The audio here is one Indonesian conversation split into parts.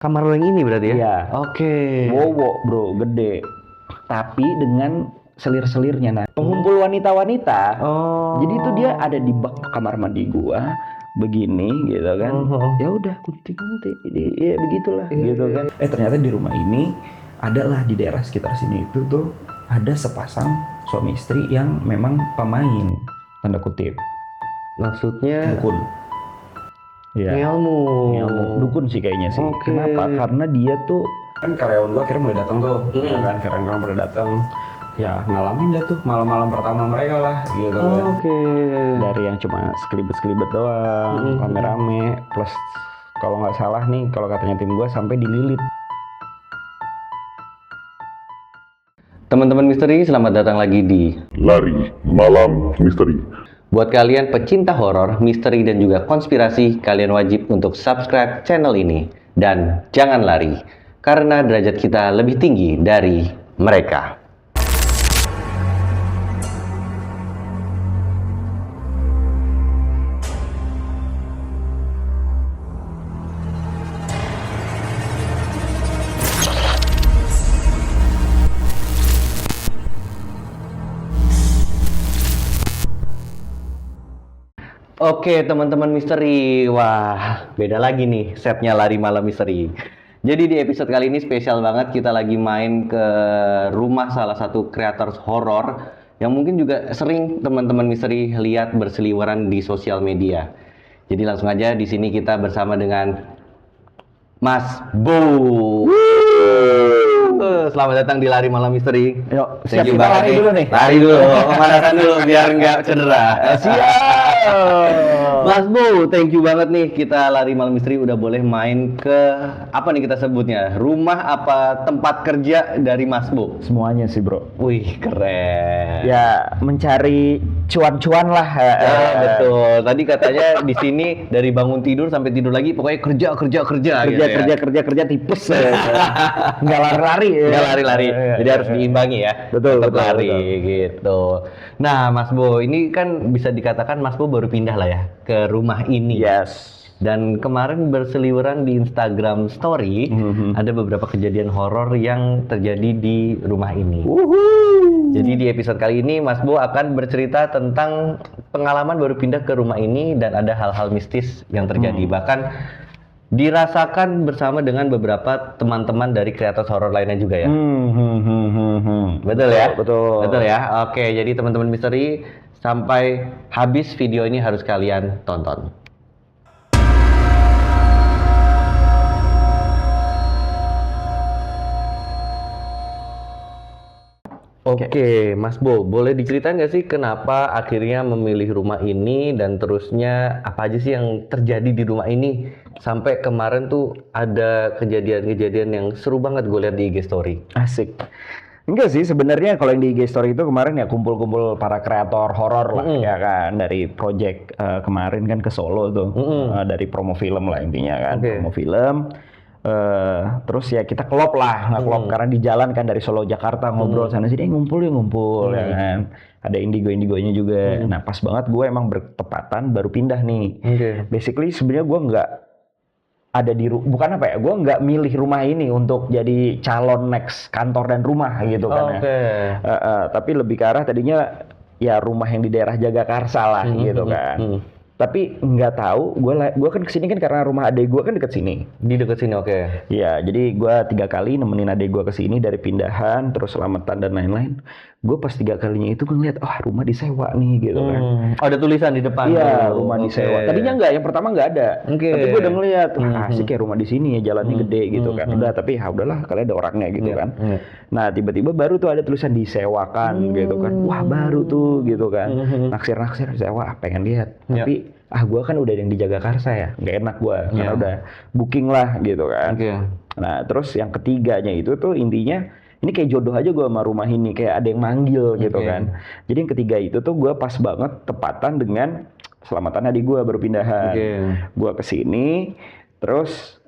Kamar lo yang ini berarti ya? Iya. Oke. Wowo bro, gede. Tapi dengan selir-selirnya. Nah, pengumpul wanita-wanita. Oh. Jadi itu dia ada di bak kamar mandi gua, begini gitu kan. Ya udah kunti-kunti. Ya begitulah gitu kan. Ternyata di rumah ini adalah di daerah sekitar sini itu tuh ada sepasang suami istri yang memang pemain, tanda kutip. Maksudnya Dukun. Ya. ngilmu. Dukun sih kayaknya sih. Oke. Kenapa? Karena dia tuh kan karyawan gua akhirnya mulai datang tuh, ya kan karyawan mulai datang. Ya ngalamin dah tuh malam-malam pertama mereka lah gitu kan. Oke. Dari yang cuma sekelibet-sekelibet doang, rame-rame, plus kalau nggak salah nih, kalau katanya tim gua sampai dililit. Teman-teman misteri, selamat datang lagi di Lari Malam Misteri. Buat kalian pecinta horor, misteri dan juga konspirasi, kalian wajib untuk subscribe channel ini dan jangan lari karena derajat kita lebih tinggi dari mereka. Oke teman-teman misteri, wah beda lagi nih setnya Lari Malam Misteri. Jadi di episode kali ini spesial banget, kita lagi main ke rumah salah satu kreator horor yang mungkin juga sering teman-teman misteri lihat berseliweran di sosial media. Jadi langsung aja di sini kita bersama dengan Mas Bo. Selamat datang di Lari Malam Misteri. Yuk, Thank siap you kita banget lari nih. dulu nih. Lari dulu, pemanasan dulu biar nggak cedera. Siap. Mas Bu, thank you banget nih, kita Lari Malam Misteri udah boleh main ke apa nih kita sebutnya? Rumah apa tempat kerja dari Mas Bu? Semuanya sih bro. Wih, keren. Ya mencari cuan-cuan lah. Ya, betul. Tadi katanya di sini dari bangun tidur sampai tidur lagi pokoknya kerja gitu ya. kerja tipes. Nggak lari-lari. Nggak lari-lari. Jadi harus diimbangi ya. Betul, Tetap betul, lari betul. gitu. Nah, Mas Bo, ini kan bisa dikatakan Mas Bo baru pindah lah ya ke rumah ini. Yes. Dan kemarin berseliweran di Instagram Story ada beberapa kejadian horor yang terjadi di rumah ini. Jadi di episode kali ini Mas Bo akan bercerita tentang pengalaman baru pindah ke rumah ini dan ada hal-hal mistis yang terjadi. Bahkan dirasakan bersama dengan beberapa teman-teman dari kreator horor lainnya juga ya. Betul ya? Betul. Betul ya? Oke, jadi teman-teman misteri sampai habis video ini harus kalian tonton. Oke, Mas Bo, boleh diceritain nggak sih kenapa akhirnya memilih rumah ini dan terusnya apa aja sih yang terjadi di rumah ini sampai kemarin tuh ada kejadian-kejadian yang seru banget gue lihat di IG Story. Asik. Enggak sih sebenarnya kalau yang di IG Story itu kemarin ya kumpul-kumpul para kreator horor lah ya kan dari project kemarin kan ke Solo tuh dari promo film lah intinya kan. Oke. Promo film terus ya kita klop lah nggak klop karena di jalan kan dari Solo Jakarta ngobrol sana sini ngumpul ya kan ada indigonya juga. Nah pas banget gue emang bertepatan baru pindah nih. Basically sebenarnya gue nggak ada di bukan apa ya, gue nggak milih rumah ini untuk jadi calon next kantor dan rumah gitu kan ya. Tapi lebih ke arah tadinya ya rumah yang di daerah Jagakarsa lah gitu kan. Tapi nggak tahu, gue kan kesini kan karena rumah adek gue kan deket sini. Di dekat sini, oke. Iya, jadi gue 3 kali nemenin adek gue kesini dari pindahan, terus selamatan dan lain-lain. Gue pas 3 kalinya itu gue ngeliat, rumah disewa nih gitu kan. Ada tulisan di depan. Iya, rumah disewa. Tadinya nggak, yang pertama nggak ada. Tapi gue udah ngeliat, asik kayak rumah di sini ya, jalannya gede gitu kan. Udah, tapi ya udahlah, kalian ada orangnya gitu kan. Nah, tiba-tiba baru tuh ada tulisan disewakan gitu kan. Wah, baru tuh gitu kan. Naksir-naksir sewa, pengen lihat. Tapi gue kan udah yang di Jagakarsa ya, nggak enak gue karena udah booking lah gitu kan. Nah, terus yang ketiganya itu tuh intinya ini kayak jodoh aja gue sama rumah ini, kayak ada yang manggil gitu kan. Jadi yang ketiga itu tuh gue pas banget tepatan dengan selamatan adik gue baru pindahan. Gue kesini, terus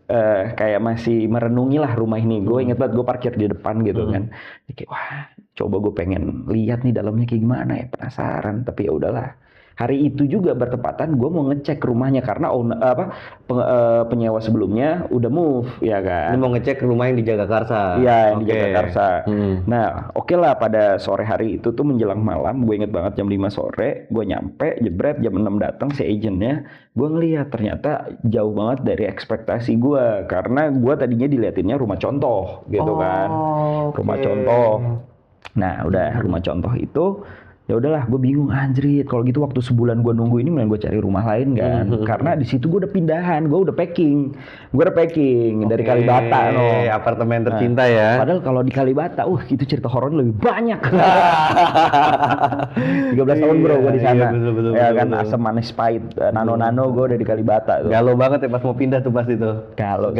kayak masih merenungi lah rumah ini. Gue inget banget gue parkir di depan gitu kan. Jadi kayak wah, coba gue pengen lihat nih dalamnya kayak gimana ya, penasaran. Tapi ya udahlah, hari itu juga bertepatan gue mau ngecek rumahnya karena penyewa sebelumnya udah move ya kan. Ini mau ngecek rumah yang di Jagakarsa. Iya, yang di Jagakarsa. Nah, oke lah pada sore hari itu tuh menjelang malam, gue inget banget jam 5 sore, gue nyampe, jebret jam 6 datang si agentnya, gue ngelihat ternyata jauh banget dari ekspektasi gue karena gue tadinya diliatinnya rumah contoh gitu kan. Rumah contoh. Nah, udah rumah contoh itu ya udahlah, gue bingung anjrit kalau gitu waktu sebulan gue nunggu ini mending gue cari rumah lain kan karena di situ gue udah pindahan, gue udah packing dari Kalibata apartemen tercinta ya. Padahal kalau di Kalibata itu cerita horornya lebih banyak. 13 tahun bro gue di sana. Betul, kan asam manis pahit nano gue udah di Kalibata tuh. Galau banget ya pas mau pindah tuh pas itu. Galau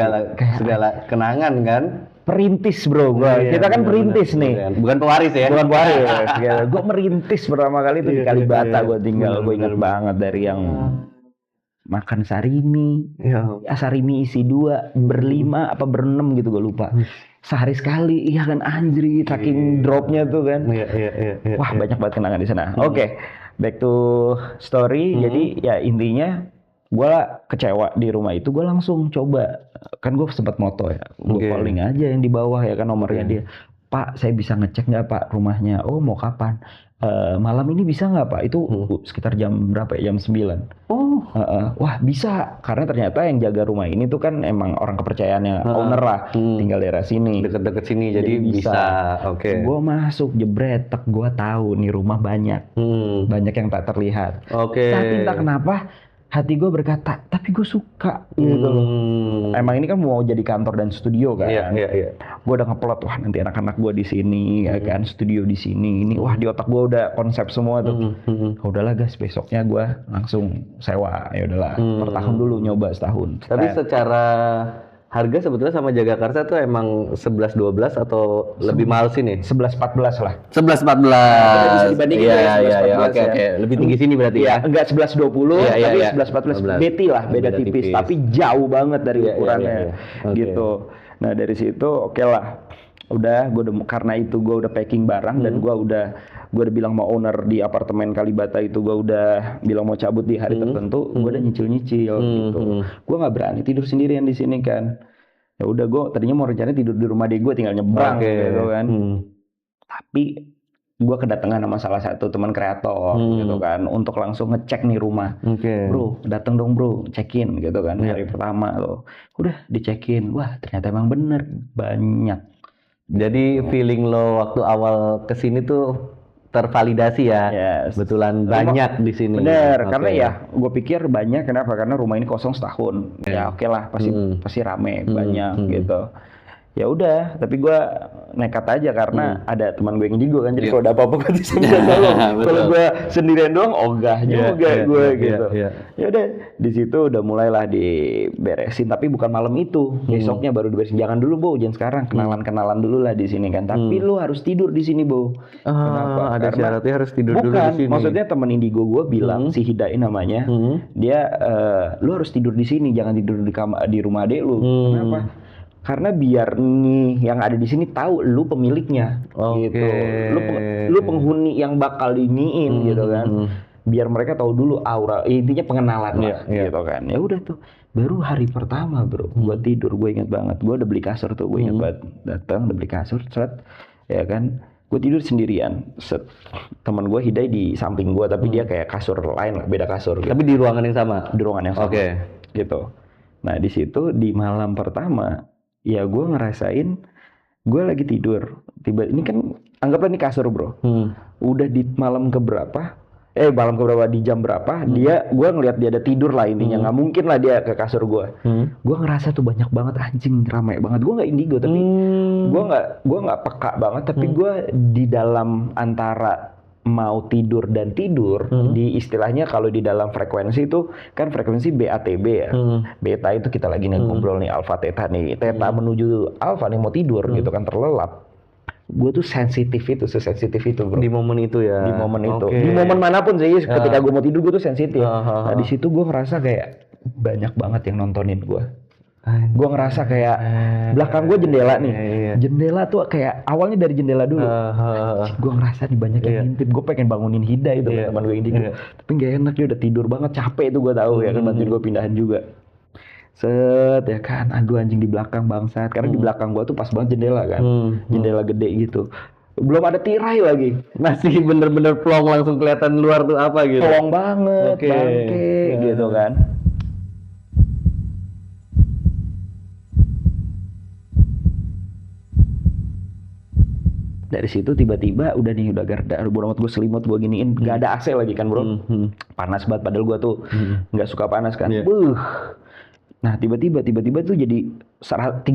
segala kenangan kan. Perintis bro gue. Kita kan perintis nih. Bukan pewaris ya. Bukan pewaris. Gue merintis pertama kali itu di Kalibata gue tinggal. Gue ingat banget dari yang makan sarimi. Sarimi isi 2, berlima apa berenam gitu gue lupa. Sehari sekali, iya kan anjir, saking dropnya tuh kan. Wah banyak banget kenangan di sana. Oke, back to story. Jadi ya intinya gue kecewa di rumah itu, gue langsung coba, kan gue sempat moto ya, gue calling aja yang di bawah ya kan nomornya dia, Pak saya bisa ngecek nggak Pak rumahnya, oh mau kapan, malam ini bisa nggak Pak, itu sekitar jam berapa ya, jam 9. Wah bisa, karena ternyata yang jaga rumah ini tuh kan emang orang kepercayaannya owner lah, tinggal daerah sini, deket-deket sini, jadi bisa. Gue masuk jebret, gue tahu nih rumah banyak yang tak terlihat. Tapi entah kenapa hati gue berkata, tapi gue suka gitu loh. Emang ini kan mau jadi kantor dan studio kan. Iya. Gue udah ngeplot, wah nanti anak-anak gue di sini, ya kan, studio di sini. Ini, wah di otak gue udah konsep semua tuh. Udahlah guys, besoknya gue langsung sewa. Ya udahlah, per tahun dulu nyoba setahun. Tapi secara harga sebetulnya sama Jagakarsa tuh emang 11-12 atau lebih mahal sini? 11-14 lah. 11-14. Bisa dibandingin Iya. Oke. Lebih tinggi sini berarti ya? Enggak 11-20, tapi 11-14. Beda tipis. Tapi jauh banget dari ukurannya. Gitu. Nah dari situ oke lah. Udah, karena itu gue udah packing barang dan gue udah bilang sama owner di apartemen Kalibata itu, gue udah bilang mau cabut di hari tertentu, gue udah nyicil gitu. Gue nggak berani tidur sendirian di sini kan. Ya udah, gue tadinya mau rencana tidur di rumah gue tinggal nyebrang gitu kan. Tapi gue kedatangan sama salah satu teman kreator gitu kan untuk langsung ngecek nih rumah. Bro, datang dong bro, cekin gitu kan. Hari pertama tuh udah dicekin, wah ternyata emang bener banyak. Jadi feeling lo waktu awal kesini tuh tervalidasi ya, betulan banyak di sini. Bener, karena ya gue pikir banyak, kenapa? Karena rumah ini kosong setahun. Ya oke lah, pasti rame, banyak gitu. Ya udah, tapi gue nekat aja karena ada teman gue yang indigo kan, jadi kalau ada apa-apa gue bisa tolong. Kalau gue sendirian doang, ogah juga gue gitu. Ya udah, di situ udah mulailah diberesin, tapi bukan malam itu, besoknya baru diberesin. Jangan dulu Bo, jangan sekarang, kenalan dulu lah di sini kan. Tapi lu harus tidur di sini Bo. Kenapa? Ada syaratnya harus tidur dulu di sini. Maksudnya teman indigo gue bilang, si Hidai namanya, dia lu harus tidur di sini, jangan tidur di rumah adek lu. Kenapa? Karena biar nih yang ada di sini tahu lu pemiliknya, gitu. Lu penghuni yang bakal iniin gitu kan. Biar mereka tahu dulu aura, intinya pengenalan lah, gitu kan. Ya udah tuh, baru hari pertama bro, gua tidur, gue ingat banget. Gua udah beli kasur tuh, gue ingat banget. Datang udah beli kasur, ya kan. Gue tidur sendirian. Teman gue Hidai di samping gue, tapi dia kayak kasur lain lah, beda kasur. Gitu. Tapi di ruangan yang sama. Di ruangan yang sama. Gitu. Nah di situ di malam pertama. Ya gue ngerasain gue lagi tidur, ini kan anggaplah ini kasur bro, udah di malam keberapa di jam berapa gue ngelihat dia ada tidur lah intinya, nggak mungkin lah dia ke kasur gue. Gue ngerasa tuh banyak banget anjing, ramai banget. Gue nggak indigo tapi gue nggak peka banget, tapi gue di dalam antara mau tidur dan tidur, di istilahnya kalau di dalam frekuensi itu kan frekuensi BATB ya. Beta itu kita lagi ngobrol nih, alfa theta nih, theta menuju alfa nih mau tidur gitu kan, terlelap. Gue tuh sesensitif itu bro. Di momen itu ya. Di momen itu. Di momen manapun sih, ketika gue mau tidur gue tuh sensitif. Nah di situ gue ngerasa kayak banyak banget yang nontonin gue. Gue ngerasa kayak belakang gue jendela nih. Iya. Jendela tuh kayak awalnya dari jendela dulu. Gue ngerasa nih banyak yang ngintip. Gue pengen bangunin Hida itu teman gue indigo. Tapi gak enak, dia udah tidur banget, capek itu gue tahu ya kan, bantuin gue pindahan juga. Set ya kan, aduh anjing di belakang bangsat. Karena di belakang gue tuh pas banget jendela kan, jendela gede gitu. Belum ada tirai lagi, Masih bener-bener plong langsung kelihatan luar tuh apa gitu. pelong banget, bangke gitu kan. Dari situ tiba-tiba udah nih, udah garda, bodo amat gue selimut gue giniin, nggak ada AC lagi kan bro, panas banget padahal gue tuh nggak suka panas kan. Nah tiba-tiba tuh jadi 360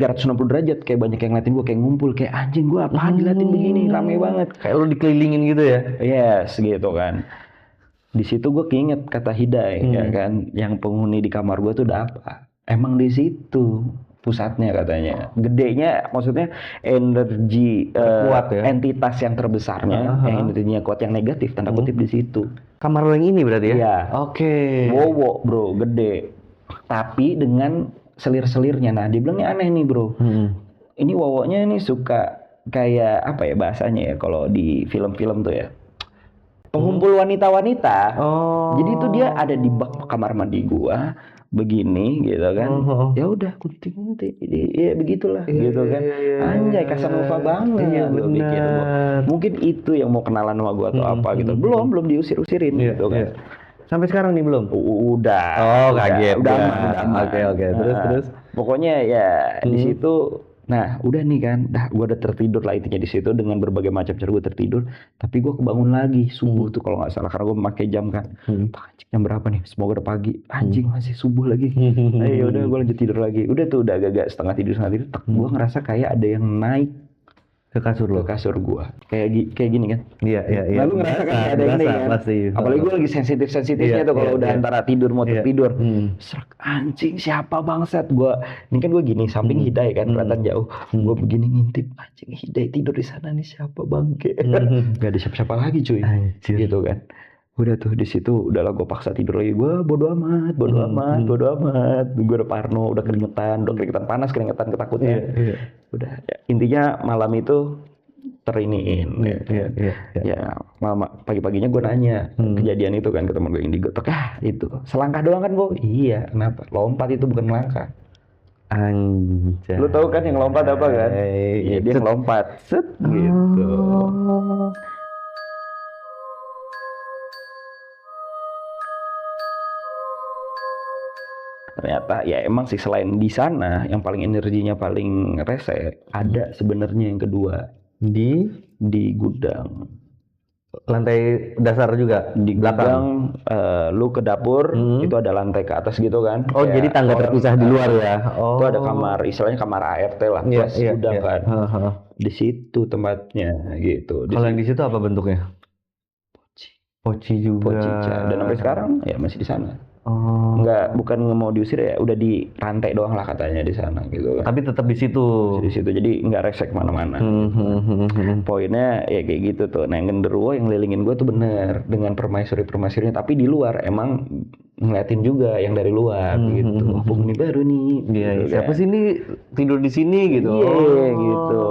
derajat, kayak banyak yang ngeliatin gue, kayak ngumpul, kayak anjing gue apaan diliatin begini, rame banget. Kayak lu dikelilingin gitu ya? Yes gitu kan. Di situ gue keinget kata Hidai ya kan, yang penghuni di kamar gue tuh udah apa? Emang di situ pusatnya katanya, gedenya, maksudnya energi kuat ya? entitas yang terbesarnya, yang energinya kuat, yang negatif tanda kutip di situ. Kamar lo yang ini berarti ya? Iya. Oke. Wowo bro, gede. Tapi dengan selir-selirnya. Nah dia bilang ini aneh nih bro. Ini wowonya ini suka kayak apa ya bahasanya ya kalau di film-film tuh ya. Pengumpul wanita-wanita. Jadi itu dia ada di bak kamar mandi gua begini gitu kan. Ya udah kunti-kunti. Ya begitulah gitu kan. Anjay Casanova banget gua pikir gua. Mungkin itu yang mau kenalan sama gua atau apa gitu. Belum diusir-usirin gitu kan. Sampai sekarang nih belum? Udah. Oh, kaget. Udah. Oke. Terus. Pokoknya ya di situ. Nah, udah nih kan, gue udah tertidur lah intinya di situ dengan berbagai macam cara gue tertidur. Tapi gue kebangun lagi subuh tuh kalau nggak salah, karena gue memakai jam kan. Anjing jam berapa nih? Semoga udah pagi. Anjing masih subuh lagi. Ayo udah gue lanjut tidur lagi. Udah tuh udah agak setengah tidur. Gue ngerasa kayak ada yang naik ke kasur lo? Ke kasur gua. Kayak gini kan. Iya. Lalu ngerasa kan ada ini kan. Pasti. Apalagi gua lagi sensitifnya tuh kalau udah antara tidur mau tertidur. Serak anjing siapa bangsat gua. Ini kan gua gini samping Hidai kan kelihatan jauh. Gua begini ngintip anjing Hidai tidur di sana nih siapa bangke. Gak ada siapa-siapa lagi cuy. Anjir. Gitu kan. Udah tuh di situ udahlah gue paksa tidur lagi. Gue bodo amat. Gue udah parno, udah keringetan panas, keringetan ketakutan. Udah ya. Intinya malam itu teriniin. Ya malam pagi-paginya gue nanya kejadian itu kan ke teman gue Indigo. Itu selangkah doang kan gue. Iya, kenapa? Lompat itu bukan melangkah. Anjay. Lu tahu kan yang lompat apa kan? Iya, dia ngelompat. Set gitu. Ternyata ya emang sih selain di sana yang paling energinya paling rese ada sebenarnya yang kedua di gudang lantai dasar juga di belakang lu ke dapur itu ada lantai ke atas gitu kan. Jadi tangga terpisah di luar ya. Itu ada kamar istilahnya kamar ART lah plus gudang kan. Di situ tempatnya gitu. Kalau yang di situ apa bentuknya? Poci juga. Dan sampai sekarang ya masih di sana. Bukan mau diusir ya, udah di rantai doang lah katanya di sana gitu kan. Tapi tetap di situ. Jadi nggak resek mana-mana. Poinnya ya kayak gitu tuh. Nah yang genderuwo yang lilingin gue tuh bener dengan permaisuri-permaisurinya, tapi di luar emang ngeliatin juga yang dari luar gitu. Penghuni baru nih. Iya. Gitu, siapa kan. sih ini tidur di sini gitu? Iya gitu.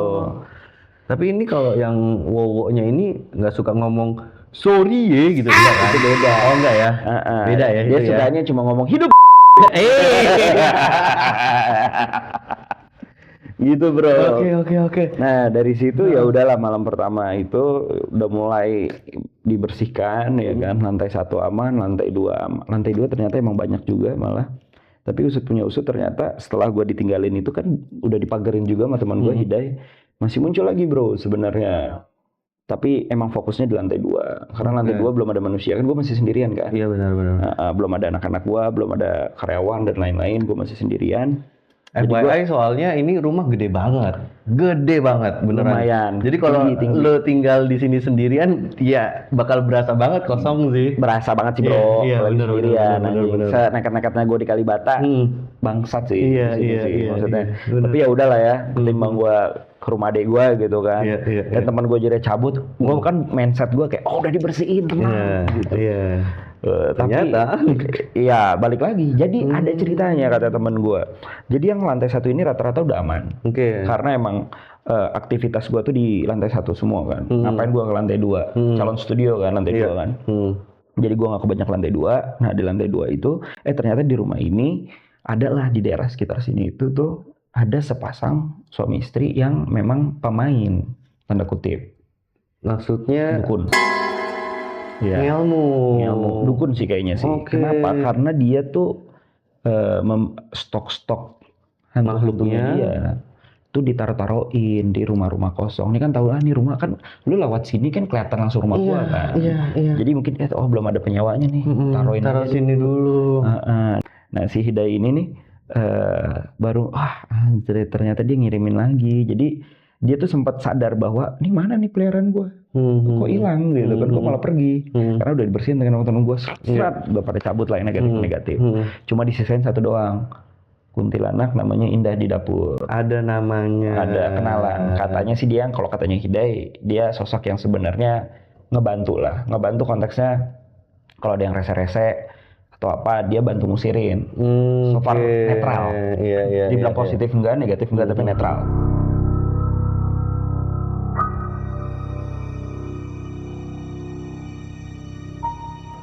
Tapi ini kalau yang wowonya ini nggak suka ngomong sorry ya gitu kan? Itu beda. Oh enggak ya? Beda ya. Dia sukanya cuma ngomong hidup. Gitu bro. Oke. Nah dari situ ya udahlah malam pertama itu udah mulai dibersihkan ya kan. Lantai 1 aman, lantai 2 aman. Lantai 2 ternyata emang banyak juga malah. Tapi usut punya usut ternyata setelah gue ditinggalin itu kan udah dipagerin juga sama teman gue Hidai. Masih muncul lagi bro sebenarnya. Tapi emang fokusnya di lantai 2. Karena lantai 2 belum ada manusia kan, gue masih sendirian kan. Iya benar. Belum ada anak-anak gue, belum ada karyawan dan lain-lain, gue masih sendirian. FYI soalnya ini rumah gede banget beneran. Lumayan. Jadi kalau lo tinggal di sini sendirian, ya bakal berasa banget kosong sih. Berasa banget sih bro, Iya, bener, sendirian. Bener. Nekat-nekatnya gue di Kalibata, bangsat sih. Iya. Maksudnya. Tapi ya udahlah ya, ketimbang gue ke rumah adek gue gitu kan. Dan teman gue jadi cabut, gue kan mindset gue kayak udah dibersihin tenang gitu. Ternyata iya balik lagi. Jadi ada ceritanya kata teman gue. Jadi yang lantai 1 ini rata-rata udah aman. Karena emang aktivitas gue tuh di lantai 1 semua kan. Ngapain gue ke lantai 2? Calon studio kan lantai 2 kan. Jadi gue nggak kebanyak lantai 2. Nah di lantai 2 itu ternyata di rumah ini adalah di daerah sekitar sini itu tuh ada sepasang suami istri yang memang pemain tanda kutip. Maksudnya dukun. Ilmu. Dukun sih kayaknya sih. Kenapa? Karena dia tuh stok-stok makhluknya dia tuh ditaruh-taruhin di rumah-rumah kosong. Ini kan tahu nih rumah kan lu lewat sini kan kelihatan langsung rumah gua kan. Jadi mungkin belum ada penyawanya nih. Taruh sini dulu. Nah si Hidayah ini nih baru ternyata dia ngirimin lagi. Jadi dia tuh sempat sadar bahwa ini mana nih peliharaan gua. Kok hilang gitu kan, kok malah pergi. Karena udah dibersihin dengan teman gua udah pada cabut lah yang negatif. Cuma disisain satu doang. Kuntilanak namanya Indah di dapur. Ada namanya. Ada kenalan. Katanya sih dia, kalau katanya Hidayah, dia sosok yang sebenarnya ngebantu lah. Ngebantu konteksnya kalau ada yang rese-rese atau apa, dia bantu ngusirin. So far netral. Dibilang positif enggak, negatif enggak, tapi netral.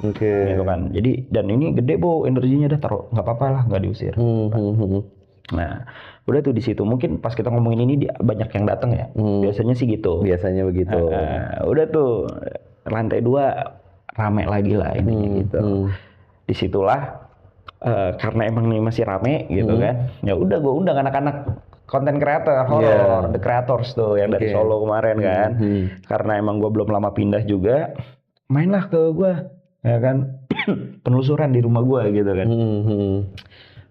Gitu kan. Jadi dan ini gede Bu, energinya udah taruh, nggak apa-apa lah, nggak diusir. Nah, udah tuh di situ. Mungkin pas kita ngomongin ini dia banyak yang datang ya. Biasanya sih gitu. Biasanya begitu. Udah tuh lantai 2 rame lagi lah ini gitu. Disitulah karena emang ini masih rame gitu kan. Ya udah gue undang anak-anak konten kreator horor, The Creators tuh yang dari Solo kemarin kan. Karena emang gue belum lama pindah juga, mainlah ke gue. Ya kan, penelusuran di rumah gue gitu kan.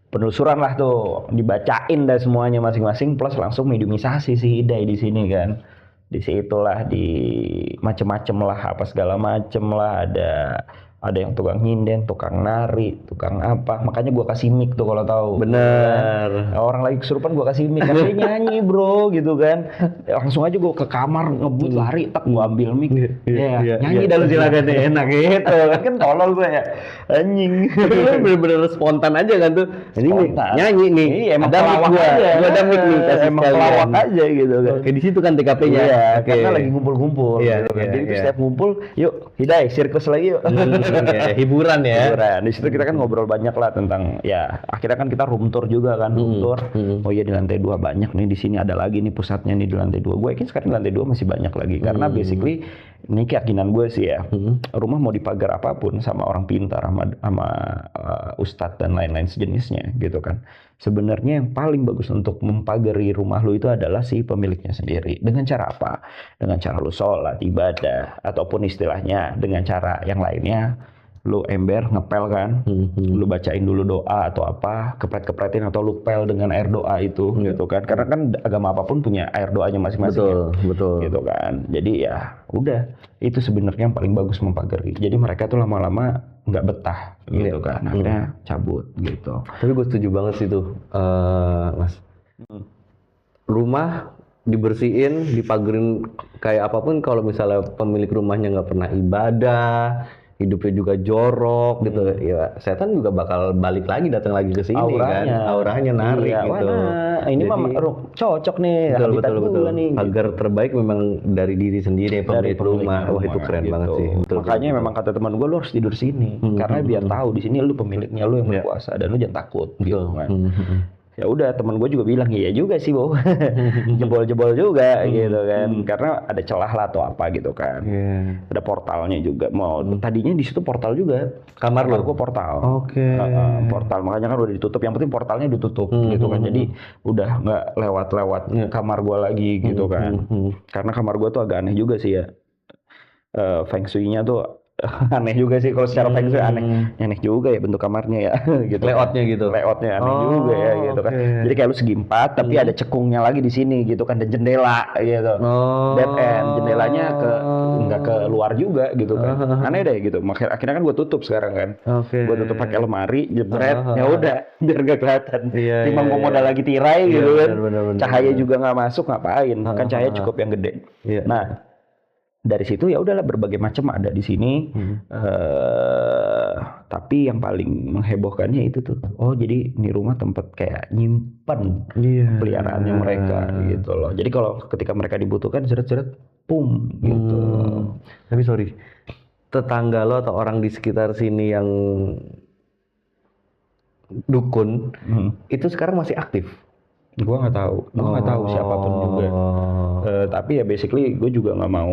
Penelusuran lah tuh, dibacain dah semuanya masing-masing, plus langsung mediumisasi si Hidayah di sini kan. Di situlah di macem-macem lah, apa segala macem lah, ada yang tukang nyinden, tukang nari, tukang apa. Makanya gue kasih mic tuh kalau tahu. Bener. Kan? Orang lagi kesurupan gue kasih mic, kan dia nyanyi bro gitu kan. Langsung aja gue ke kamar ngebut lari, tak gue ambil mic. Nyanyi dah lu silakan deh, enak gitu. Kan tolol gue ya, anjing. Lu bener-bener spontan aja kan tuh. Ini nyanyi nih. Emang pelawak aja. Gue ada mic nih, emang pelawak aja gitu kan. Oke, di situ kan TKP-nya. Karena lagi ngumpul-ngumpul. Jadi setiap ngumpul, yuk Hidayah sirkus lagi yuk. Hiburan ya. Di situ kita kan ngobrol banyak lah tentang akhirnya kan kita room tour juga kan, room tour. Oh iya di lantai 2 banyak nih, di sini ada lagi nih pusatnya nih di lantai 2. Gue yakin sekarang di lantai 2 masih banyak lagi karena basically ini keyakinan gue sih ya. Rumah mau dipagar apapun sama orang pintar sama ustadz dan lain-lain sejenisnya gitu kan. Sebenarnya yang paling bagus untuk mempagari rumah lu itu adalah si pemiliknya sendiri. Dengan cara apa? Dengan cara lu sholat, ibadah, ataupun istilahnya dengan cara yang lainnya. Lu ember, ngepel kan, lu bacain dulu doa atau apa, kepret-kepretin atau lu pel dengan air doa itu gitu kan. Karena kan agama apapun punya air doanya masing-masing. Betul. Gitu kan. Jadi ya udah, itu sebenarnya yang paling bagus mempagari. Jadi mereka tuh lama-lama nggak betah gitu kan. Akhirnya cabut gitu. Tapi gue setuju banget sih tuh, Mas. Rumah dibersihin, dipagerin kayak apapun, kalau misalnya pemilik rumahnya nggak pernah ibadah, hidupnya juga jorok gitu, ya setan juga bakal balik lagi, datang lagi ke sini kan, auranya narik gitu. Ini mah cocok nih, betul. Pagar terbaik memang dari diri sendiri, pemilik rumah. Wah itu keren banget sih. Makanya memang kata teman gue, lu harus tidur sini, karena biar tahu di sini lu pemiliknya, lu yang berkuasa dan lu jangan takut gitu kan. Ya udah, teman gue juga bilang iya juga sih Bo, jebol-jebol juga gitu kan, karena ada celah lah atau apa gitu kan. Ada portalnya juga, tadinya di situ portal juga, kamar gue portal. Portal, makanya kan udah ditutup, yang penting portalnya ditutup gitu kan, jadi udah nggak lewat kamar gue lagi gitu kan. Karena kamar gue tuh agak aneh juga sih ya, feng shui-nya tuh aneh juga sih kalau secara feng shui aneh juga ya bentuk kamarnya ya gitu. Layoutnya gitu. Layoutnya aneh juga ya gitu kan. Jadi kayak lu segi 4 tapi ada cekungnya lagi di sini gitu kan, dan jendela gitu. Dead end, jendelanya nggak ke luar juga gitu kan. Aneh deh gitu. Akhirnya kan gue tutup sekarang kan. Gue tutup pakai lemari, jebret, ya udah biar gak kelihatan. Timbang gue modal lagi tirai gitu kan. Cahaya juga nggak masuk, ngapain? Kan cahaya cukup yang gede. Nah, dari situ ya udahlah berbagai macam ada di sini. Tapi yang paling menghebohkannya itu tuh, oh jadi ini rumah tempat kayak nyimpen peliharaannya mereka gitu loh. Jadi kalau ketika mereka dibutuhkan seret-seret pum gitu. Tapi sorry, tetangga lo atau orang di sekitar sini yang dukun itu sekarang masih aktif? Gue nggak tahu siapapun juga. Tapi ya basically gue juga nggak mau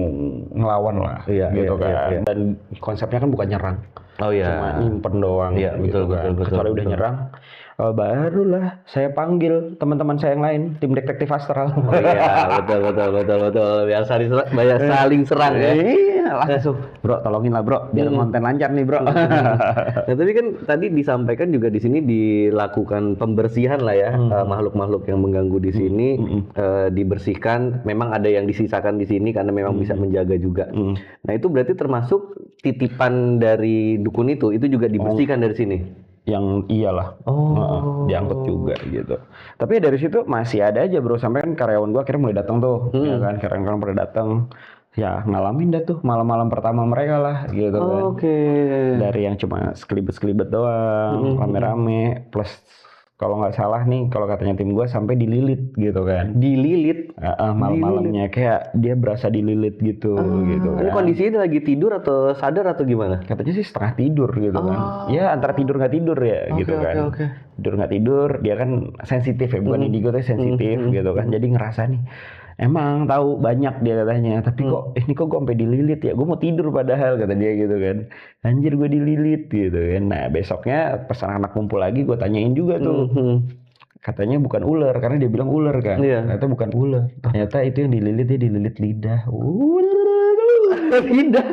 ngelawan lah, gitu kan. Dan konsepnya kan bukan nyerang, cuma nyimpen doang, gitu kan. Kecuali udah nyerang, barulah saya panggil teman-teman saya yang lain, tim detektif astral. Betul. Biar saling serang ya. Langsung, bro, tolongin lah bro, biar konten lancar nih bro. Nah tapi kan tadi disampaikan juga di sini dilakukan pembersihan lah ya, makhluk-makhluk yang mengganggu di sini dibersihkan. Memang ada yang disisakan di sini karena memang bisa menjaga juga. Nah itu berarti termasuk titipan dari dukun itu juga dibersihkan dari sini. Yang iyalah, diangkut juga gitu. Tapi dari situ masih ada aja bro, sampai kan karyawan gua akhirnya mulai datang tuh, ya kan, karyawan pada datang. Ya ngalamin dah tuh malam-malam pertama mereka lah gitu kan. Dari yang cuma sekelibet-sekelibet doang, rame-rame, plus kalau nggak salah nih, kalau katanya tim gue sampai dililit gitu kan. Dililit? Malam-malamnya kayak dia berasa dililit gitu, gitu kan. Ini kondisinya lagi tidur atau sadar atau gimana? Katanya sih setengah tidur gitu kan. Ya antara tidur nggak tidur ya gitu kan. Tidur nggak tidur, dia kan sensitif ya, bukan indigo tapi sensitif gitu kan. Jadi ngerasa nih, emang tahu banyak dia katanya, tapi kok ini kok gue sampai dililit ya, gue mau tidur padahal kata dia gitu kan. Anjir gue dililit gitu kan. Nah besoknya pas anak kumpul lagi gue tanyain juga tuh, katanya bukan ular karena dia bilang ular kan. Ternyata bukan ular, ternyata itu yang dililit, dia dililit lidah. Lidah.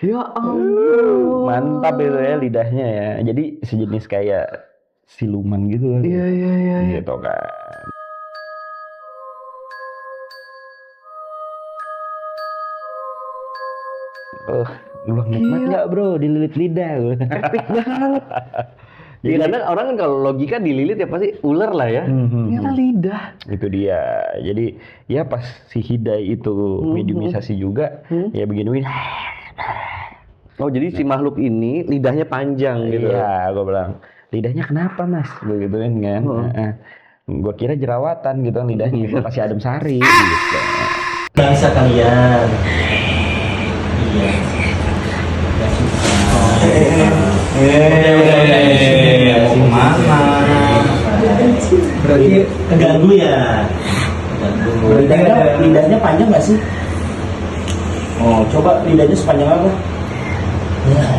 Ya ampun. Mantap itu ya lidahnya ya. Jadi sejenis kayak siluman gitu. Iya. Gitu kan. Lu nikmat nggak bro dililit lidah? Epic banget. Jadi karena orang kan kalau logika dililit ya pasti ular lah ya. Ternyata lidah. Itu dia. Jadi ya pas si Hidai itu mediumisasi juga, ya begini. Oh jadi si makhluk ini lidahnya panjang gitu. Iya, gue bilang lidahnya kenapa mas? Begitu kan. Gue kira jerawatan gitu lidahnya, gue kasih adem sari. Gitu. Bangsa kalian. Iya. Mau kemana? Berarti keganggu ya? Lidahnya panjang nggak sih? Oh, coba lidahnya sepanjang apa? Udah.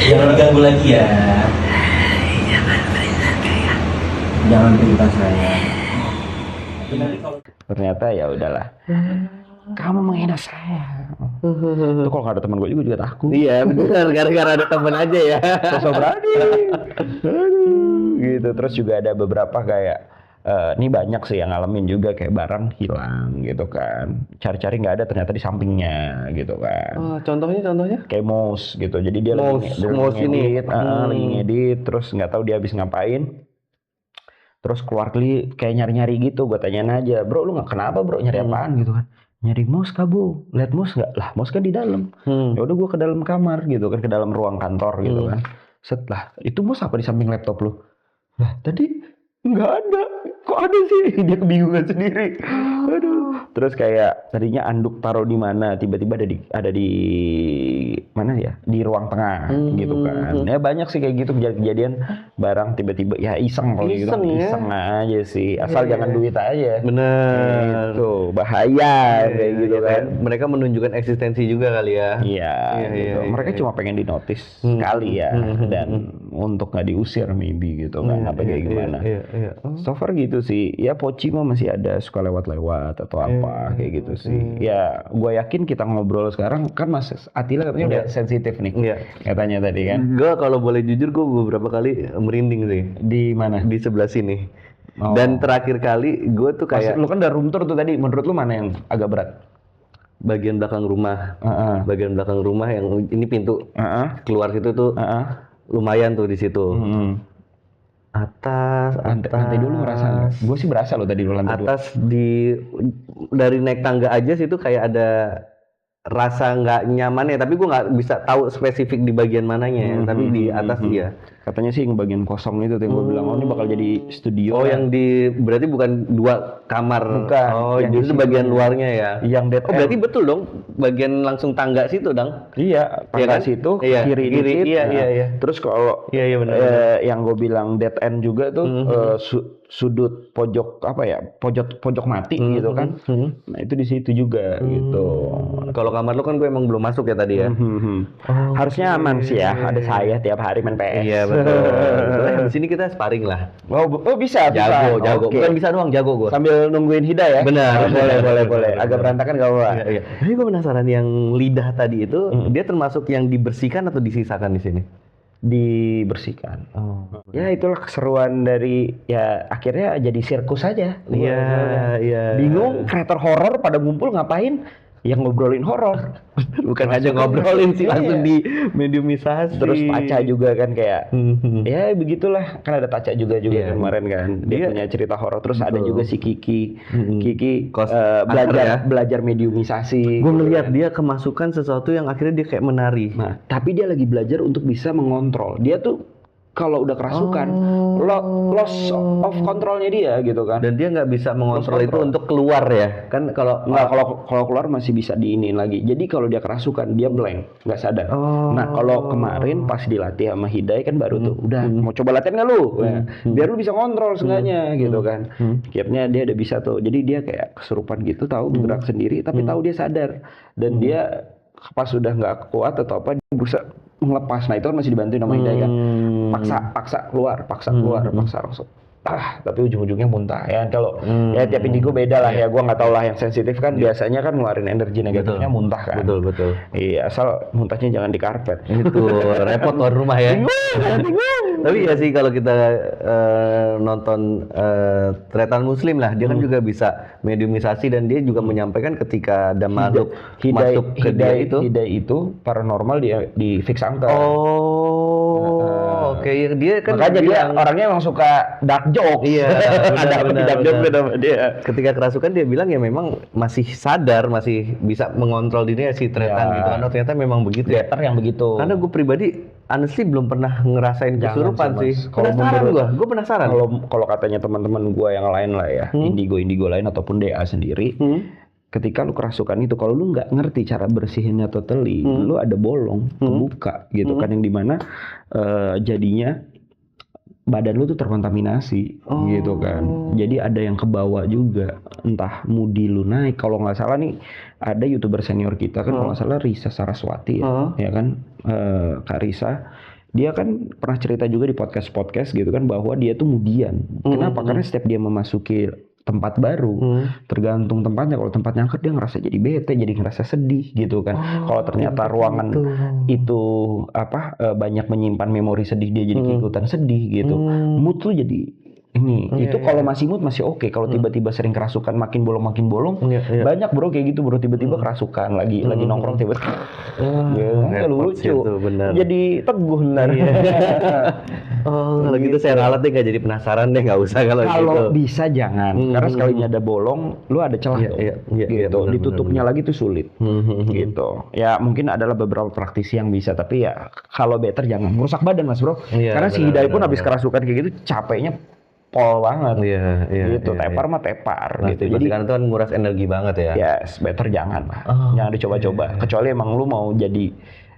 Jangan diganggu lagi ya. Jangan cerita saya. Ternyata ya udahlah. Kamu menghina saya. Itu kalau nggak ada teman gue juga takut. Iya benar, gara-gara ada teman aja ya. Sosok berani. Gitu. Terus juga ada beberapa kayak ini banyak sih yang ngalamin juga kayak barang hilang gitu kan. Cari-cari nggak ada, ternyata di sampingnya gitu kan. Contohnya? Kayak mouse gitu. Jadi dia lagi ngedit, terus nggak tahu dia habis ngapain. Terus keluar kayak nyari-nyari gitu. Gue tanyain aja, bro lu nggak kenapa bro, nyari apaan gitu kan. Nyari mouse kah bu? Lihat mouse nggak? Lah mouse kan di dalam. Ya udah gue ke dalam kamar gitu kan, ke dalam ruang kantor gitu kan. Setelah itu mouse apa di samping laptop lu? Lah tadi nggak ada. Kok ada sih? Dia kebingungan sendiri. Aduh. Terus kayak tadinya anduk taruh di mana, tiba-tiba ada di mana ya? Di ruang tengah gitu kan. Ya banyak sih kayak gitu kejadian barang tiba-tiba ya iseng kalau gitu. Iseng aja sih. Asal jangan duit aja. Bener. Itu bahaya kayak gitu kan. Mereka menunjukkan eksistensi juga kali ya. Iya. Gitu. Mereka cuma pengen dinotis sekali ya, dan untuk nggak diusir maybe gitu kan, apa kayak gimana. So far gitu gitu sih. Ya Poci mah masih ada suka lewat-lewat atau apa kayak gitu sih. Ya gue yakin kita ngobrol sekarang kan Mas Atila katanya udah sensitif nih. Iya. Katanya tadi kan. Gue kalau boleh jujur gue beberapa kali merinding sih. Di mana? Di sebelah sini. Dan terakhir kali gue tuh kayak lu kan udah room tour tuh tadi. Menurut lu mana yang agak berat? bagian belakang rumah. Bagian belakang rumah yang ini pintu keluar situ tuh lumayan tuh di situ. Atas Lantai dulu ngerasa nggak? Gue sih berasa loh tadi lu lantai atas dari naik tangga aja situ kayak ada rasa nggak nyaman ya, tapi gue nggak bisa tahu spesifik di bagian mananya, tapi di atas iya. Katanya sih yang bagian kosong itu tuh yang gue bilang, oh ini bakal jadi studio. Oh yang berarti bukan 2 kamar. Bukan. Oh yang justru bagian luarnya ya. Yang dead Oh berarti betul dong, bagian langsung tangga situ dong. Iya, tangga kan? situ, Iya, kiri kiri, dikit. iya. Terus kalau Iya benar. yang gue bilang dead end juga tuh sudut pojok apa ya, pojok mati gitu kan. Nah itu di situ juga gitu. Kalau kamar lu kan gue emang belum masuk ya tadi ya. Harusnya aman sih ya. Ada saya tiap hari main PS. Iya betul. Di sini kita sparring lah. Oh bisa. Jago. Oke. Bukan bisa doang, jago gue. Sambil nungguin Hida ya. Benar. Boleh. Agak berantakan gak apa-apa. Iya. Tapi gue penasaran yang lidah tadi itu dia termasuk yang dibersihkan atau disisakan di sini? Dibersihkan. Ya itulah keseruan dari ya akhirnya jadi sirkus aja. Iya. Bingung kreator horor pada ngumpul ngapain? Yang ngobrolin horor. Bukan aja ngobrolin sih, langsung di mediumisasi. Terus Taca juga kan kayak ya begitulah, kan ada Taca juga kemarin kan. Dia punya cerita horor. Terus ada juga si Kiki. Kiki belajar mediumisasi. Gue ngeliat dia kemasukan sesuatu yang akhirnya dia kayak menari. Nah, tapi dia lagi belajar untuk bisa mengontrol. Dia tuh kalau udah kerasukan, loss of controlnya dia gitu kan. Dan dia nggak bisa mengontrol itu untuk keluar ya, kan kalau keluar masih bisa diinin lagi. Jadi kalau dia kerasukan dia blank, nggak sadar. Nah kalau kemarin pas dilatih sama Hidai kan baru tuh, udah mau coba latihan nggak lu? Biar lu bisa kontrol seenggaknya gitu kan. Akhirnya dia udah bisa tuh. Jadi dia kayak kesurupan gitu, tahu bergerak sendiri, tapi tahu dia sadar. Dan dia pas sudah nggak kuat atau apa dia berusaha ngelepas. Nah itu kan masih dibantuin sama Hidai kan. Paksa keluar langsung. Tapi ujung-ujungnya muntah ya. Kalau ya tiap indigo beda lah ya. Gua nggak tahu lah, yang sensitif kan biasanya kan ngeluarin energi negatifnya muntah kan. Betul. Iya, asal muntahnya jangan di karpet. Itu repot luar rumah ya. Tapi ya sih kalau kita nonton Tretan Muslim lah, dia kan juga bisa mediumisasi dan dia juga menyampaikan ketika ada makhluk masuk ke dia itu. Hidai itu paranormal di fix angka. Oke, dia kan makanya dia orangnya emang suka dark joke. Iya, ada dark joke sama dia. Ketika kerasukan dia bilang ya memang masih sadar, masih bisa mengontrol dirinya si Tretan gitu kan. Ternyata memang begitu ya. Yang begitu. Karena gue pribadi honestly belum pernah ngerasain kesurupan sih. Penasaran gue penasaran. Kalau katanya teman-teman gue yang lain lah ya, indigo lain ataupun DA sendiri. Ketika lu kerasukan itu, kalau lu nggak ngerti cara bersihinnya totally, lu ada bolong kebuka gitu kan, yang dimana jadinya badan lu tuh terkontaminasi gitu kan. Jadi ada yang kebawa juga, entah moodi lu naik. Kalau nggak salah nih ada YouTuber senior kita kan, kalau nggak salah Risa Saraswati ya kan, Kak Risa. Dia kan pernah cerita juga di podcast gitu kan, bahwa dia tuh moodian. Kenapa? Karena setiap dia memasuki tempat baru, tergantung tempatnya. Kalau tempatnya angker dia ngerasa jadi bete, jadi ngerasa sedih gitu kan. Kalau ternyata ruangan itu banyak menyimpan memori sedih, dia jadi ikutan sedih gitu. Mood tuh jadi itu kalau masih mood masih oke. Kalau tiba-tiba sering kerasukan, makin bolong banyak bro kayak gitu bro, tiba-tiba kerasukan lagi nongkrong tiba-tiba lucu itu, jadi teguh benar. Kalau gitu saya ralat deh, nggak jadi penasaran deh, nggak usah kalau gitu. Bisa jangan, karena sekalinya ada bolong lu ada celah gitu. Ditutupnya lagi tuh sulit gitu. Ya mungkin adalah beberapa praktisi yang bisa, tapi ya kalau better jangan merusak badan mas bro. Karena si Hidai pun habis kerasukan kayak gitu capeknya pol banget. Gitu. Tepar mah tepar gitu. Jadi kan itu kan nguras energi banget ya. Yes, better jangan lah. Jangan dicoba-coba. Kecuali emang lu mau jadi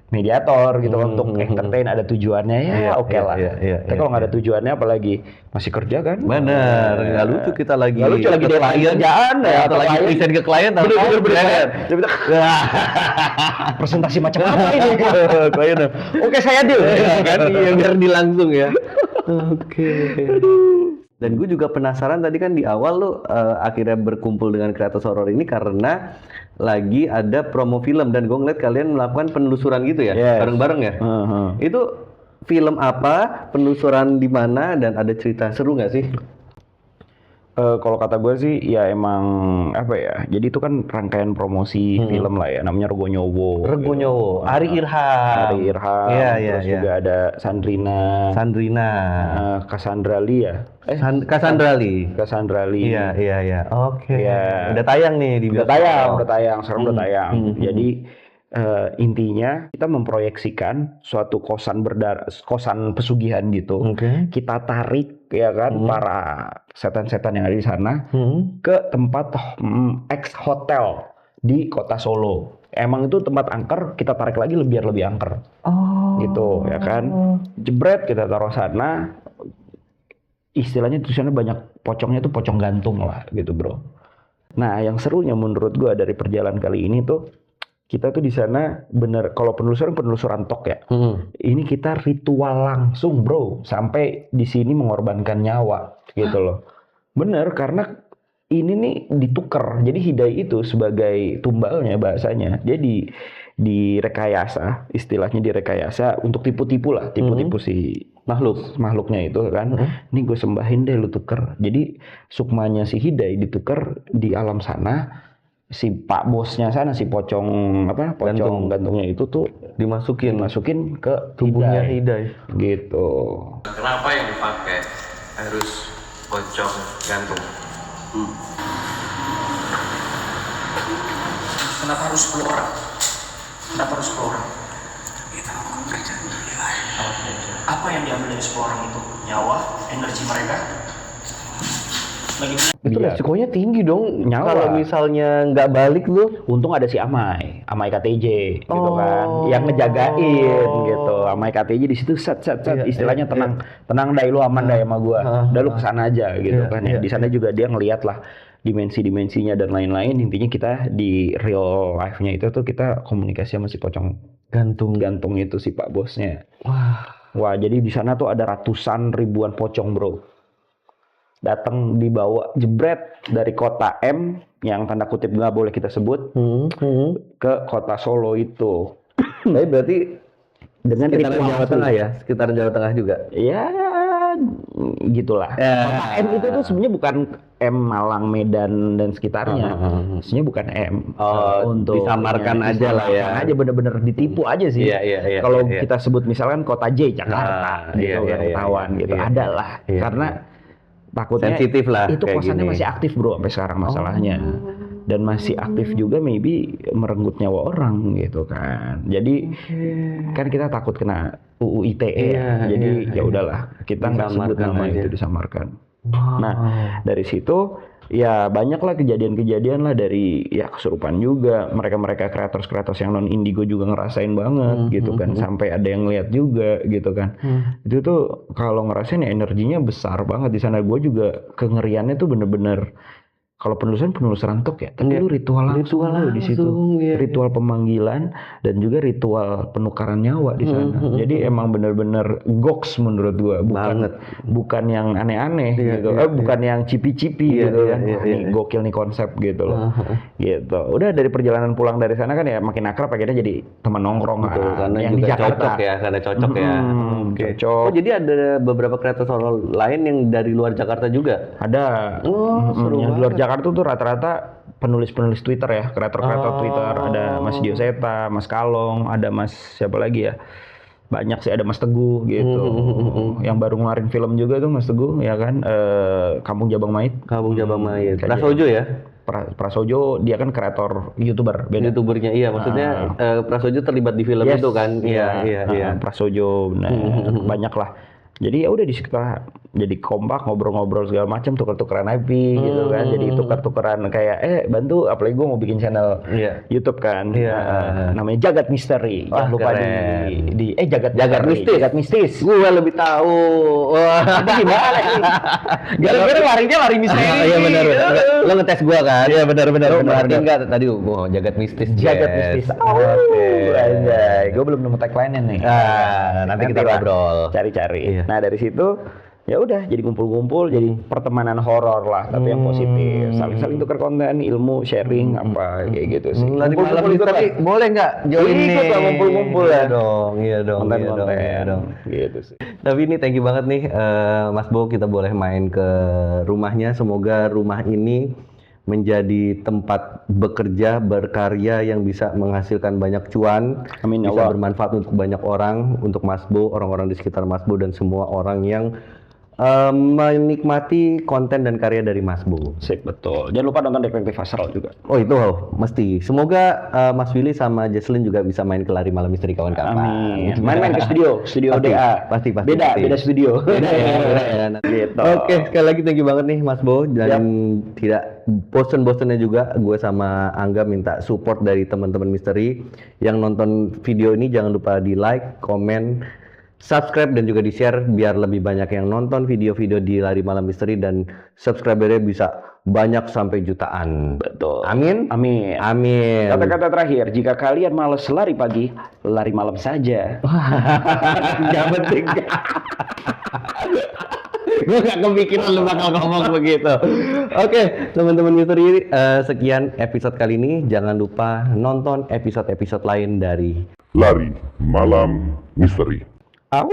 mediator gitu untuk entertain, ada tujuannya ya oke lah. Tapi kalau nggak ada tujuannya, apalagi masih kerja kan? Bener, nggak lucu kita lagi. Nggak lucu lagi klien kerjaan ya, atau lagi present ke klien. Bener. Presentasi macam apa ini? Klien. Oke saya deal. Kan biar langsung ya. Oke. Dan gue juga penasaran tadi kan di awal lu akhirnya berkumpul dengan kreator horor ini karena lagi ada promo film dan gue ngeliat kalian melakukan penelusuran gitu ya, bareng-bareng ya. Itu film apa, penelusuran di mana, dan ada cerita seru nggak sih? Kalau kata gue sih ya emang apa ya, jadi itu kan rangkaian promosi film lah ya, namanya Rego Nyowo. Rego Nyowo, Ari Irham. Terus juga ada Sandrina, Cassandra Lee ya. Cassandra Lee. Iya. Oke. Ya. Udah tayang nih di bioskop. Udah tayang, sekarang udah tayang. Jadi intinya kita memproyeksikan suatu kosan pesugihan gitu. Kita tarik ya kan para setan-setan yang ada di sana ke tempat ex hotel di kota Solo. Emang itu tempat angker, kita tarik lagi biar lebih angker. Gitu ya kan. Jebret kita taruh sana. Istilahnya di sana banyak pocongnya tuh pocong gantung lah gitu, Bro. Nah, yang serunya menurut gua dari perjalanan kali ini tuh kita tuh di sana bener, kalau penelusuran tok ya. Ini kita ritual langsung, Bro, sampai di sini mengorbankan nyawa gitu loh. Bener, karena ini nih ditukar. Jadi hidai itu sebagai tumbalnya bahasanya. Jadi direkayasa, istilahnya direkayasa untuk tipu-tipu lah, tipu-tipu si makhluknya itu kan. Ini gue sembahin deh lu tuker. Jadi sukmanya si hidai ditukar di alam sana. Si pak bosnya sana, si pocong gantungnya itu tuh dimasukin ke tubuhnya hidai gitu. Kenapa yang dipakai harus pocong gantung? Kenapa harus 10 orang? Apa yang diambil dari 10 orang itu? Nyawa, energi mereka? Bagaimana? Itu resikonya tinggi dong. Nyawa. Kalau misalnya nggak balik lu. Untung ada si Amai KTJ gitu kan, yang ngejagain gitu. Amai KTJ di situ set istilahnya tenang dai, lu aman dai sama gua. Udah lu kesana aja gitu kan. Di sana juga dia ngeliat lah dimensinya dan lain-lain. Intinya kita di real life-nya itu tuh kita komunikasi sama si pocong gantung itu si pak bosnya. Wah, jadi di sana tuh ada ratusan ribuan pocong, Bro. Datang dibawa jebret dari kota M yang tanda kutip nggak boleh kita sebut ke kota Solo itu. Tapi berarti dengan sekitaran Jawa Tengah ya, sekitaran Jawa Tengah juga. Ya, gitulah. Kota M itu tuh sebenarnya bukan M Malang, Medan dan sekitarnya. Sebenarnya bukan M. Untuk disamarkan aja lah ya. Aja bener-bener ditipu aja sih. Iya. Kalau kita sebut misalkan kota J Jakarta, gitu kan ketahuan gitu. Ada lah. Karena takutnya sensitif lah, itu kosannya masih aktif, Bro, sampai sekarang masalahnya. Dan masih aktif juga maybe merenggut nyawa orang gitu kan. Jadi kan kita takut kena UU ITE jadi ya udahlah, kita nggak sebut nama itu, disamarkan. Nah, dari situ ya banyaklah kejadian-kejadian lah, dari ya kesurupan juga. Mereka kreator yang non indigo juga ngerasain banget gitu kan, sampai ada yang ngeliat juga gitu kan. Itu tuh kalau ngerasain ya energinya besar banget di sana. Gue juga kengeriannya tuh bener-bener kalau penelusuran tok ya, tapi lu ritual langsung di situ. Ritual pemanggilan dan juga ritual penukaran nyawa di sana. Jadi emang bener-bener goks menurut gua, bukan yang aneh-aneh gitu. Bukan yang cipi-cipi gitu kan. Ini gokil nih konsep gitu loh. Gitu. Udah dari perjalanan pulang dari sana kan ya makin akrab, akhirnya jadi teman nongkrong karena yang juga di Jakarta. Cocok ya, karena cocok ya. Cocok. Oh, jadi ada beberapa kreator horor lain yang dari luar Jakarta juga? Ada. Yang di luar Jakarta tuh rata-rata penulis Twitter ya, kreator Twitter. Ada Mas Dioseta, Mas Kalong, ada Mas siapa lagi ya, banyak sih, ada Mas Teguh gitu. Yang baru ngeluarin film juga tuh Mas Teguh ya kan, Kampung Jabang Mait. Prasojo ya, Prasojo dia kan kreator YouTuber, beda. YouTubernya iya, maksudnya Prasojo terlibat di film itu kan. Iya. Prasojo, banyak lah. Jadi ya udah di sekitar jadi kompak, ngobrol-ngobrol segala macam, tuker-tukeran IP gitu kan. Jadi tuker-tukeran kayak bantu, apalagi gue mau bikin channel YouTube kan. Namanya Jagat Misteri. Jangan lupa di Jagat Mistis. Gue lebih tahu. Wah, gimana ini? Gara-gara larinya lari misteri. Iya benar. Lo ngetes gue kan? Iya benar. Berarti enggak tadi Jagat Mistis. Jagat Mistis. Oke. Gue belum nemu tagline-nya nih. Nanti kita ngobrol. Cari-cari. Nah dari situ ya udah jadi ngumpul-ngumpul, jadi pertemanan horor lah, tapi yang positif, saling tukar konten, ilmu, sharing apa kayak gitu sih. Lari malam Ngumpul-ngumpul misteri ikut lah. boleh nggak join nih? Ikut lah, ngumpul-ngumpul Iya ya. dong, iya dong, Konten-konten iya dong. gitu sih. Tapi ini thank you banget nih Mas Bo, kita boleh main ke rumahnya. Semoga rumah ini menjadi tempat bekerja, berkarya yang bisa menghasilkan banyak cuan, Amin ya bisa Allah. bermanfaat untuk banyak orang, untuk Mas Bo, orang-orang di sekitar Mas Bo dan semua orang yang menikmati konten dan karya dari Mas Bo. Sip, betul. Jangan lupa nonton Detektif Astral juga. Oh itu mesti. Semoga Mas Willy sama Jesslyn juga bisa main ke Lari Malam Misteri kawan-kawan. Amin. Main-main ke studio Pasti, DA. pasti. Beda studio. Beda ya, nanti. Gitu. Oke, sekali lagi thank you banget nih Mas Bo, dan tidak bosen-bosennya juga gue sama Angga minta support dari teman-teman misteri yang nonton video ini. Jangan lupa di like, komen, subscribe dan juga di-share biar lebih banyak yang nonton video-video di Lari Malam Misteri dan subscribernya bisa banyak sampai jutaan. Betul. Amin. Amin. Amin. Kata-kata terakhir, jika kalian males lari pagi, lari malam saja. Gak penting. Gue gak kepikiran lu bakal ngomong begitu. Oke, teman-teman misteri, sekian episode kali ini. Jangan lupa nonton episode-episode lain dari Lari Malam Misteri. Au.